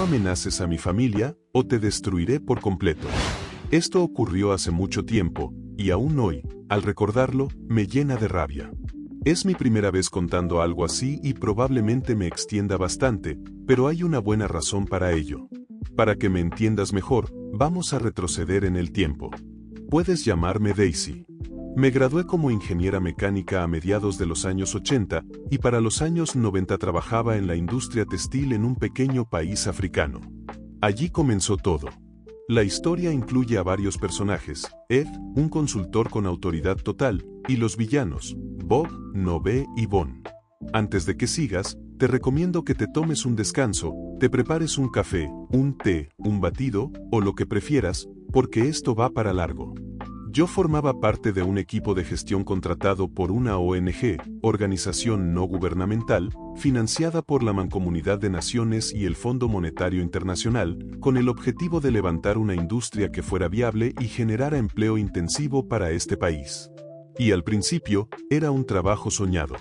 amenaces a mi familia, o te destruiré por completo. Esto ocurrió hace mucho tiempo, y aún hoy, al recordarlo, me llena de rabia. Es mi primera vez contando algo así y probablemente me extienda bastante, pero hay una buena razón para ello. Para que me entiendas mejor, vamos a retroceder en el tiempo. Puedes llamarme Daisy. Me gradué como ingeniera mecánica a mediados de los años 80 y para los años 90 trabajaba en la industria textil en un pequeño país africano. Allí comenzó todo. La historia incluye a varios personajes: Ed, un consultor con autoridad total, y los villanos, Bob, Nove y Bon. Antes de que sigas, te recomiendo que te tomes un descanso, te prepares un café, un té, un batido, o lo que prefieras, porque esto va para largo. Yo formaba parte de un equipo de gestión contratado por una ONG, organización no gubernamental, financiada por la Mancomunidad de Naciones y el Fondo Monetario Internacional, con el objetivo de levantar una industria que fuera viable y generara empleo intensivo para este país. Y al principio, era un trabajo soñado.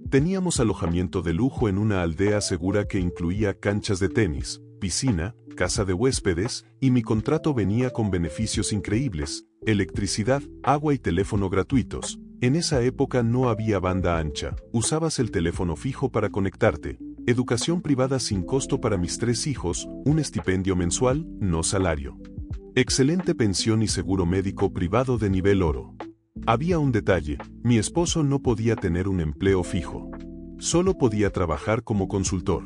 Teníamos alojamiento de lujo en una aldea segura que incluía canchas de tenis, piscina, casa de huéspedes, y mi contrato venía con beneficios increíbles: electricidad, agua y teléfono gratuitos. En esa época no había banda ancha, usabas el teléfono fijo para conectarte, educación privada sin costo para mis 3 hijos, un estipendio mensual, no salario. Excelente pensión y seguro médico privado de nivel oro. Había un detalle: mi esposo no podía tener un empleo fijo. Solo podía trabajar como consultor.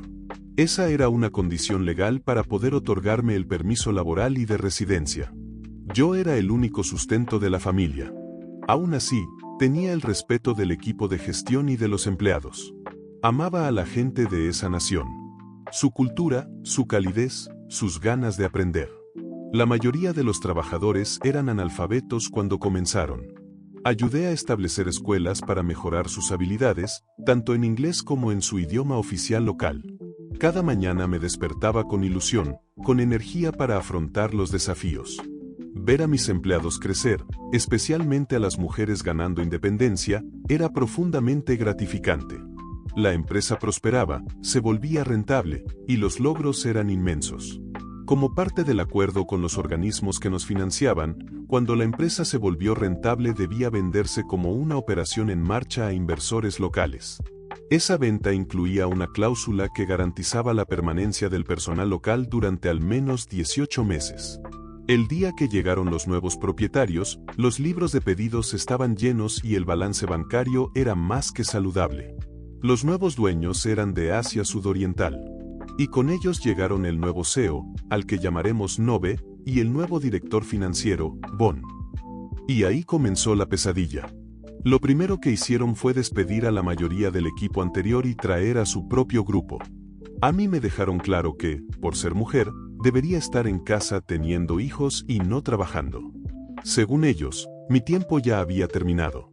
Esa era una condición legal para poder otorgarme el permiso laboral y de residencia. Yo era el único sustento de la familia. Aún así, tenía el respeto del equipo de gestión y de los empleados. Amaba a la gente de esa nación. Su cultura, su calidez, sus ganas de aprender. La mayoría de los trabajadores eran analfabetos cuando comenzaron. Ayudé a establecer escuelas para mejorar sus habilidades, tanto en inglés como en su idioma oficial local. Cada mañana me despertaba con ilusión, con energía para afrontar los desafíos. Ver a mis empleados crecer, especialmente a las mujeres ganando independencia, era profundamente gratificante. La empresa prosperaba, se volvía rentable, y los logros eran inmensos. Como parte del acuerdo con los organismos que nos financiaban, cuando la empresa se volvió rentable debía venderse como una operación en marcha a inversores locales. Esa venta incluía una cláusula que garantizaba la permanencia del personal local durante al menos 18 meses. El día que llegaron los nuevos propietarios, los libros de pedidos estaban llenos y el balance bancario era más que saludable. Los nuevos dueños eran de Asia Sudoriental. Y con ellos llegaron el nuevo CEO, al que llamaremos Nove, y el nuevo director financiero, Bon. Y ahí comenzó la pesadilla. Lo primero que hicieron fue despedir a la mayoría del equipo anterior y traer a su propio grupo. A mí me dejaron claro que, por ser mujer, debería estar en casa teniendo hijos y no trabajando. Según ellos, mi tiempo ya había terminado.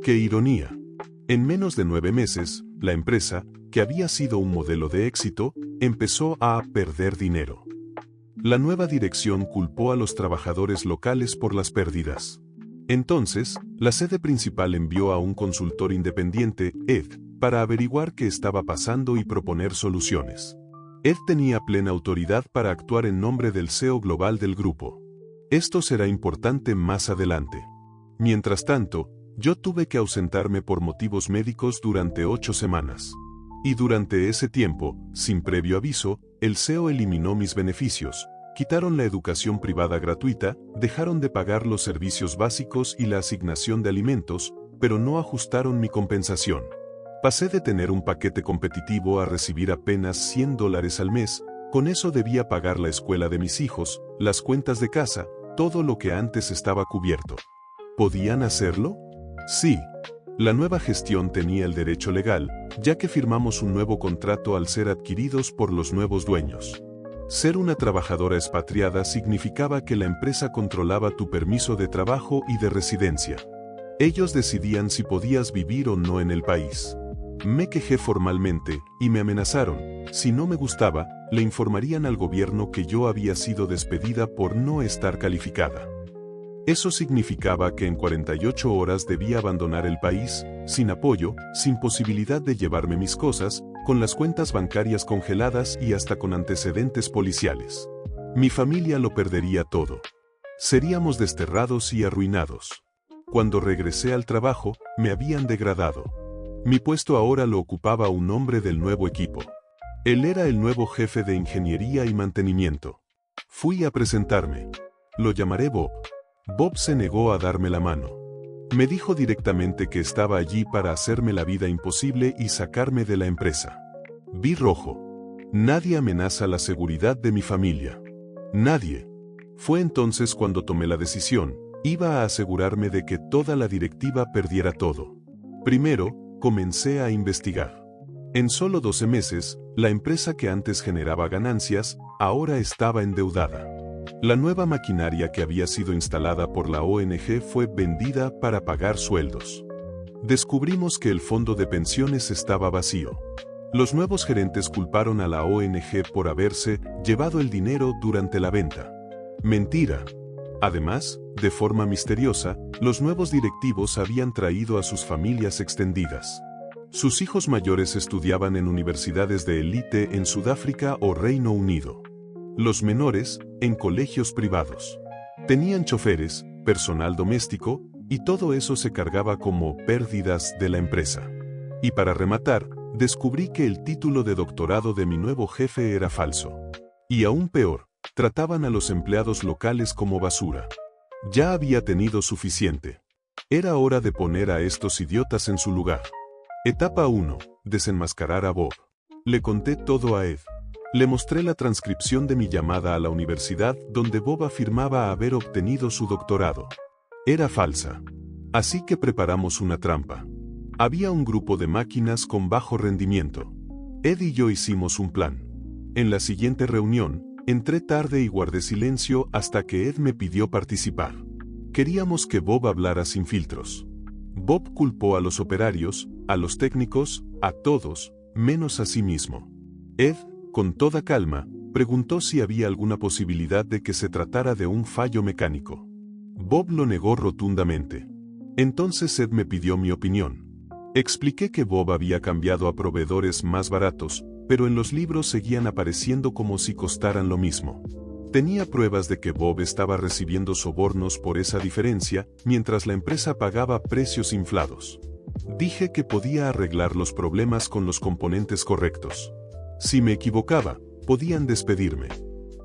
¡Qué ironía! En menos de 9 meses, la empresa, que había sido un modelo de éxito, empezó a perder dinero. La nueva dirección culpó a los trabajadores locales por las pérdidas. Entonces, la sede principal envió a un consultor independiente, Ed, para averiguar qué estaba pasando y proponer soluciones. Ed tenía plena autoridad para actuar en nombre del CEO global del grupo. Esto será importante más adelante. Mientras tanto, yo tuve que ausentarme por motivos médicos durante 8 semanas. Y durante ese tiempo, sin previo aviso, el CEO eliminó mis beneficios, quitaron la educación privada gratuita, dejaron de pagar los servicios básicos y la asignación de alimentos, pero no ajustaron mi compensación. Pasé de tener un paquete competitivo a recibir apenas $100 al mes, con eso debía pagar la escuela de mis hijos, las cuentas de casa, todo lo que antes estaba cubierto. ¿Podían hacerlo? Sí. La nueva gestión tenía el derecho legal, ya que firmamos un nuevo contrato al ser adquiridos por los nuevos dueños. Ser una trabajadora expatriada significaba que la empresa controlaba tu permiso de trabajo y de residencia. Ellos decidían si podías vivir o no en el país. Me quejé formalmente, y me amenazaron: si no me gustaba, le informarían al gobierno que yo había sido despedida por no estar calificada. Eso significaba que en 48 horas debía abandonar el país, sin apoyo, sin posibilidad de llevarme mis cosas, con las cuentas bancarias congeladas y hasta con antecedentes policiales. Mi familia lo perdería todo. Seríamos desterrados y arruinados. Cuando regresé al trabajo, me habían degradado. Mi puesto ahora lo ocupaba un hombre del nuevo equipo. Él era el nuevo jefe de ingeniería y mantenimiento. Fui a presentarme. Lo llamaré Bob. Bob se negó a darme la mano. Me dijo directamente que estaba allí para hacerme la vida imposible y sacarme de la empresa. Vi rojo. Nadie amenaza la seguridad de mi familia. Nadie. Fue entonces cuando tomé la decisión. Iba a asegurarme de que toda la directiva perdiera todo. Primero, comencé a investigar. En solo 12 meses, la empresa que antes generaba ganancias, ahora estaba endeudada. La nueva maquinaria que había sido instalada por la ONG fue vendida para pagar sueldos. Descubrimos que el fondo de pensiones estaba vacío. Los nuevos gerentes culparon a la ONG por haberse llevado el dinero durante la venta. Mentira. Además, de forma misteriosa, los nuevos directivos habían traído a sus familias extendidas. Sus hijos mayores estudiaban en universidades de élite en Sudáfrica o Reino Unido. Los menores, en colegios privados. Tenían choferes, personal doméstico, y todo eso se cargaba como pérdidas de la empresa. Y para rematar, descubrí que el título de doctorado de mi nuevo jefe era falso. Y aún peor, trataban a los empleados locales como basura. Ya había tenido suficiente. Era hora de poner a estos idiotas en su lugar. Etapa 1. Desenmascarar a Bob. Le conté todo a Ed. Le mostré la transcripción de mi llamada a la universidad donde Bob afirmaba haber obtenido su doctorado. Era falsa. Así que preparamos una trampa. Había un grupo de máquinas con bajo rendimiento. Ed y yo hicimos un plan. En la siguiente reunión, entré tarde y guardé silencio hasta que Ed me pidió participar. Queríamos que Bob hablara sin filtros. Bob culpó a los operarios, a los técnicos, a todos, menos a sí mismo. Ed, con toda calma, preguntó si había alguna posibilidad de que se tratara de un fallo mecánico. Bob lo negó rotundamente. Entonces Ed me pidió mi opinión. Expliqué que Bob había cambiado a proveedores más baratos, pero en los libros seguían apareciendo como si costaran lo mismo. Tenía pruebas de que Bob estaba recibiendo sobornos por esa diferencia, mientras la empresa pagaba precios inflados. Dije que podía arreglar los problemas con los componentes correctos. Si me equivocaba, podían despedirme.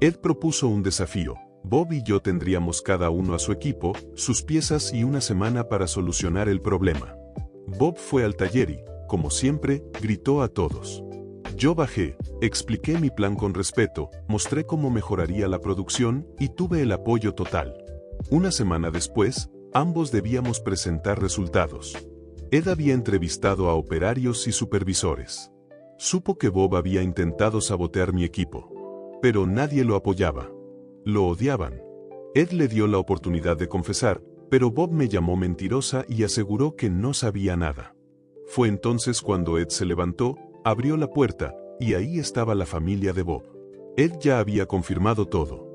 Ed propuso un desafío. Bob y yo tendríamos cada uno a su equipo, sus piezas y una semana para solucionar el problema. Bob fue al taller y, como siempre, gritó a todos. Yo bajé, expliqué mi plan con respeto, mostré cómo mejoraría la producción y tuve el apoyo total. Una semana después, ambos debíamos presentar resultados. Ed había entrevistado a operarios y supervisores. Supo que Bob había intentado sabotear mi equipo. Pero nadie lo apoyaba. Lo odiaban. Ed le dio la oportunidad de confesar, pero Bob me llamó mentirosa y aseguró que no sabía nada. Fue entonces cuando Ed se levantó, abrió la puerta, y ahí estaba la familia de Bob. Ed ya había confirmado todo.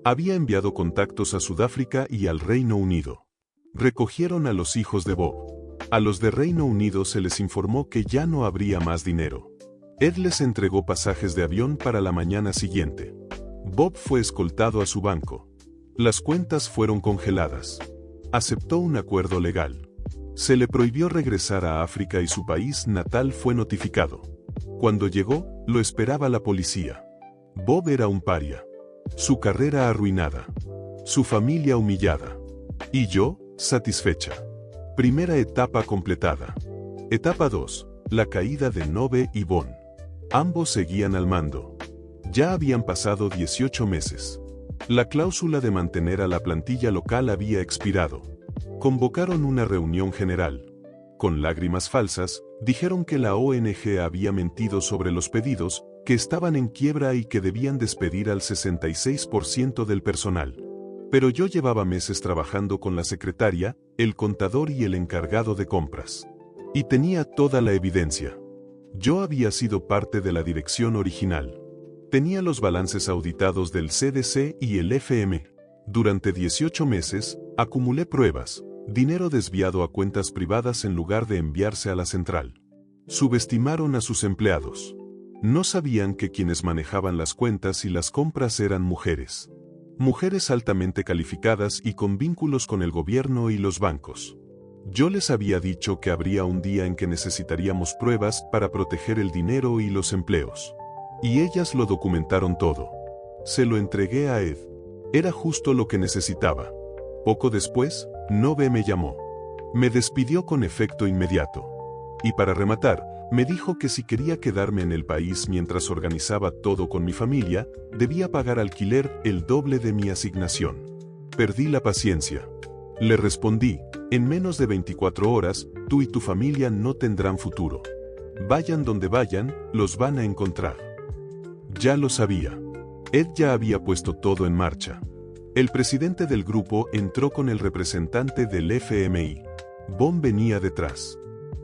Había enviado contactos a Sudáfrica y al Reino Unido. Recogieron a los hijos de Bob. A los de Reino Unido se les informó que ya no habría más dinero. Ed les entregó pasajes de avión para la mañana siguiente. Bob fue escoltado a su banco. Las cuentas fueron congeladas. Aceptó un acuerdo legal. Se le prohibió regresar a África y su país natal fue notificado. Cuando llegó, lo esperaba la policía. Bob era un paria. Su carrera arruinada. Su familia humillada. Y yo, satisfecha. Primera etapa completada. Etapa 2. La caída de Nove y Bon. Ambos seguían al mando. Ya habían pasado 18 meses. La cláusula de mantener a la plantilla local había expirado. Convocaron una reunión general. Con lágrimas falsas, dijeron que la ONG había mentido sobre los pedidos, que estaban en quiebra y que debían despedir al 66% del personal. Pero yo llevaba meses trabajando con la secretaria, el contador y el encargado de compras. Y tenía toda la evidencia. Yo había sido parte de la dirección original. Tenía los balances auditados del CDC y el FM. Durante 18 meses, acumulé pruebas, dinero desviado a cuentas privadas en lugar de enviarse a la central. Subestimaron a sus empleados. No sabían que quienes manejaban las cuentas y las compras eran mujeres. Mujeres altamente calificadas y con vínculos con el gobierno y los bancos. Yo les había dicho que habría un día en que necesitaríamos pruebas para proteger el dinero y los empleos. Y ellas lo documentaron todo. Se lo entregué a Ed. Era justo lo que necesitaba. Poco después, Nove me llamó. Me despidió con efecto inmediato. Y para rematar, me dijo que si quería quedarme en el país mientras organizaba todo con mi familia, debía pagar alquiler el doble de mi asignación. Perdí la paciencia. Le respondí, en menos de 24 horas, tú y tu familia no tendrán futuro. Vayan donde vayan, los van a encontrar. Ya lo sabía. Ed ya había puesto todo en marcha. El presidente del grupo entró con el representante del FMI. Bon venía detrás.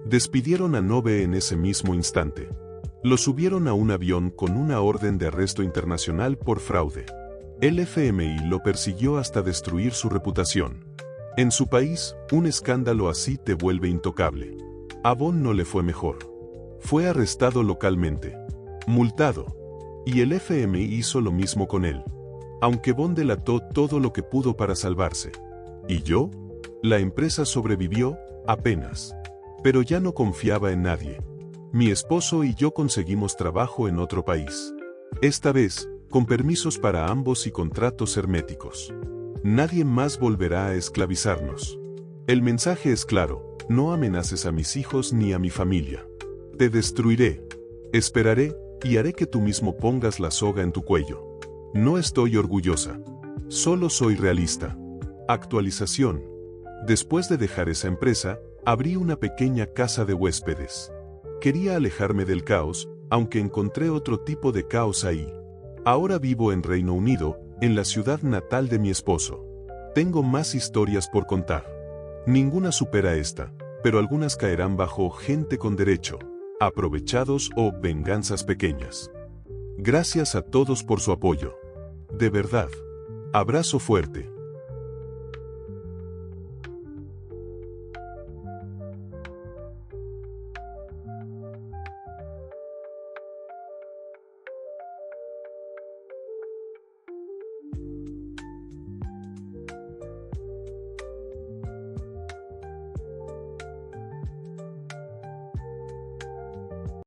Despidieron a Nove en ese mismo instante. Lo subieron a un avión con una orden de arresto internacional por fraude. El FMI lo persiguió hasta destruir su reputación. En su país, un escándalo así te vuelve intocable. A Bon no le fue mejor. Fue arrestado localmente. Multado. Y el FMI hizo lo mismo con él. Aunque Bon delató todo lo que pudo para salvarse. ¿Y yo? La empresa sobrevivió, apenas. Pero ya no confiaba en nadie. Mi esposo y yo conseguimos trabajo en otro país. Esta vez, con permisos para ambos y contratos herméticos. Nadie más volverá a esclavizarnos. El mensaje es claro, no amenaces a mis hijos ni a mi familia. Te destruiré. Esperaré, y haré que tú mismo pongas la soga en tu cuello. No estoy orgullosa. Solo soy realista. Actualización. Después de dejar esa empresa, abrí una pequeña casa de huéspedes. Quería alejarme del caos, aunque encontré otro tipo de caos ahí. Ahora vivo en Reino Unido, en la ciudad natal de mi esposo. Tengo más historias por contar. Ninguna supera esta, pero algunas caerán bajo gente con derecho, aprovechados o venganzas pequeñas. Gracias a todos por su apoyo. De verdad. Abrazo fuerte.